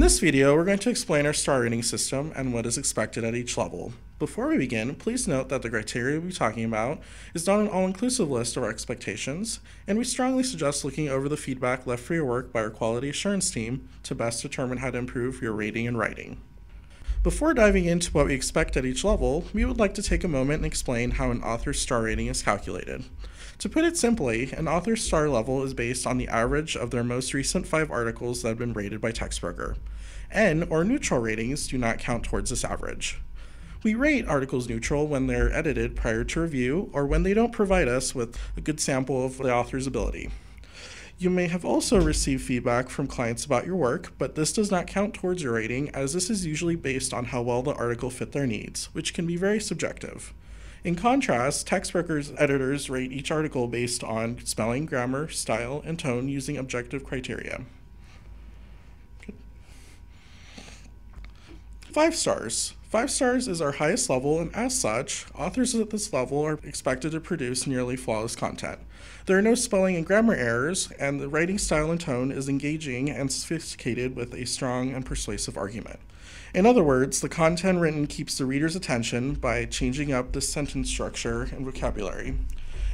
this video, we're going to explain our star rating system and what is expected at each level. Before we begin, please note that the criteria we'll be talking about is not an all-inclusive list of our expectations, and we strongly suggest looking over the feedback left for your work by our quality assurance team to best determine how to improve your rating and writing. Before diving into what we expect at each level, we would like to take a moment and explain how an author's star rating is calculated. To put it simply, an author's star level is based on the average of their most recent 5 articles that have been rated by Textbroker. N, or neutral ratings, do not count towards this average. We rate articles neutral when they're edited prior to review or when they don't provide us with a good sample of the author's ability. You may have also received feedback from clients about your work, but this does not count towards your rating, as this is usually based on how well the article fit their needs, which can be very subjective. In contrast, Textbroker's editors rate each article based on spelling, grammar, style, and tone using objective criteria. 5 stars. 5 stars is our highest level, and as such, authors at this level are expected to produce nearly flawless content. There are no spelling and grammar errors, and the writing style and tone is engaging and sophisticated with a strong and persuasive argument. In other words, the content written keeps the reader's attention by changing up the sentence structure and vocabulary,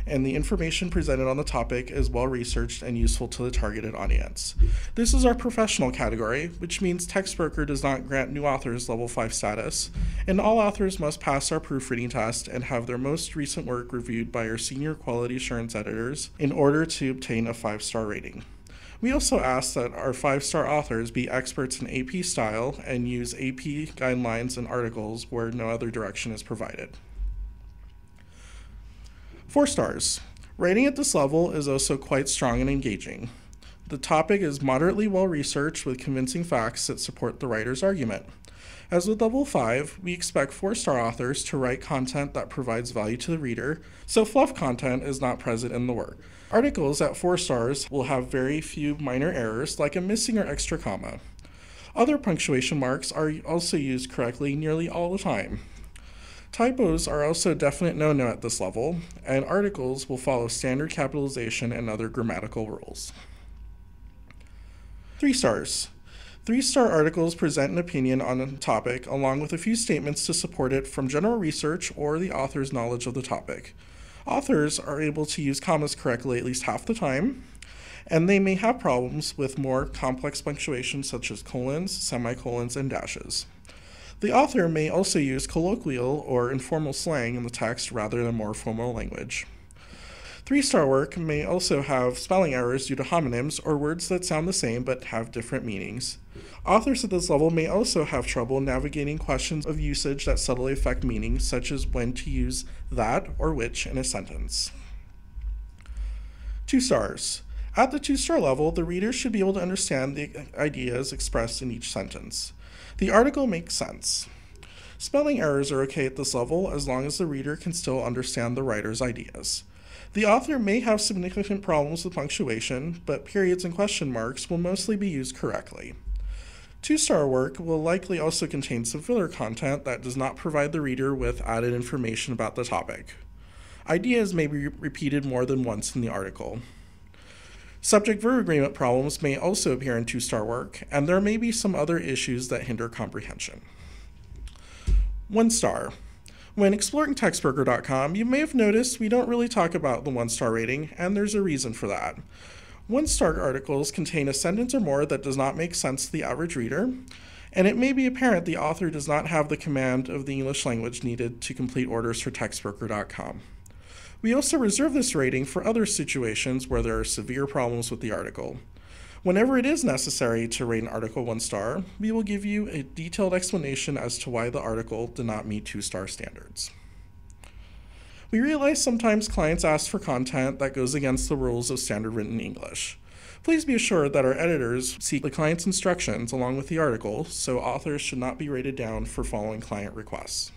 and the information presented on the topic is well researched and useful to the targeted audience. This is our professional category, which means Textbroker does not grant new authors level 5 status, and all authors must pass our proofreading test and have their most recent work reviewed by our senior quality assurance editors in order to obtain a 5-star rating. We also ask that our 5-star authors be experts in AP style and use AP guidelines and articles where no other direction is provided. 4 stars. Rating at this level is also quite strong and engaging. The topic is moderately well researched with convincing facts that support the writer's argument. As with level 5, we expect 4-star authors to write content that provides value to the reader, so fluff content is not present in the work. Articles at 4 stars will have very few minor errors, like a missing or extra comma. Other punctuation marks are also used correctly nearly all the time. Typos are also a definite no-no at this level, and articles will follow standard capitalization and other grammatical rules. 3 stars. 3-star articles present an opinion on a topic along with a few statements to support it from general research or the author's knowledge of the topic. Authors are able to use commas correctly at least half the time, and they may have problems with more complex punctuation such as colons, semicolons, and dashes. The author may also use colloquial or informal slang in the text rather than more formal language. 3-star work may also have spelling errors due to homonyms or words that sound the same but have different meanings. Authors at this level may also have trouble navigating questions of usage that subtly affect meaning, such as when to use that or which in a sentence. 2 stars. At the 2-star level, the reader should be able to understand the ideas expressed in each sentence. The article makes sense. Spelling errors are okay at this level as long as the reader can still understand the writer's ideas. The author may have significant problems with punctuation, but periods and question marks will mostly be used correctly. 2-star work will likely also contain some filler content that does not provide the reader with added information about the topic. Ideas may be repeated more than once in the article. Subject-verb agreement problems may also appear in 2-star work, and there may be some other issues that hinder comprehension. 1 star. When exploring Textbroker.com, you may have noticed we don't really talk about the 1-star rating, and there's a reason for that. 1-star articles contain a sentence or more that does not make sense to the average reader, and it may be apparent the author does not have the command of the English language needed to complete orders for Textbroker.com. We also reserve this rating for other situations where there are severe problems with the article. Whenever it is necessary to rate an article 1 star, we will give you a detailed explanation as to why the article did not meet 2-star standards. We realize sometimes clients ask for content that goes against the rules of standard written English. Please be assured that our editors seek the client's instructions along with the article, so authors should not be rated down for following client requests.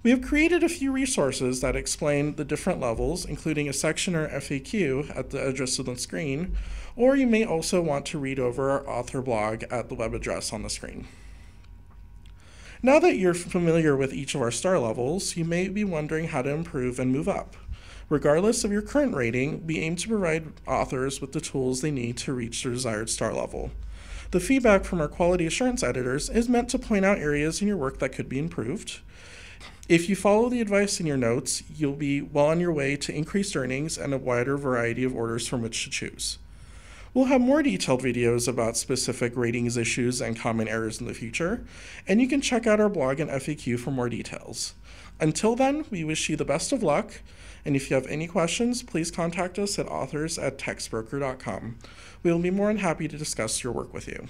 We have created a few resources that explain the different levels, including a section or FAQ at the address of the screen, or you may also want to read over our author blog at the web address on the screen. Now that you're familiar with each of our star levels, you may be wondering how to improve and move up. Regardless of your current rating, we aim to provide authors with the tools they need to reach their desired star level. The feedback from our quality assurance editors is meant to point out areas in your work that could be improved. If you follow the advice in your notes, you'll be well on your way to increased earnings and a wider variety of orders from which to choose. We'll have more detailed videos about specific ratings issues and common errors in the future, and you can check out our blog and FAQ for more details. Until then, we wish you the best of luck, and if you have any questions, please contact us at authors@textbroker.com. We will be more than happy to discuss your work with you.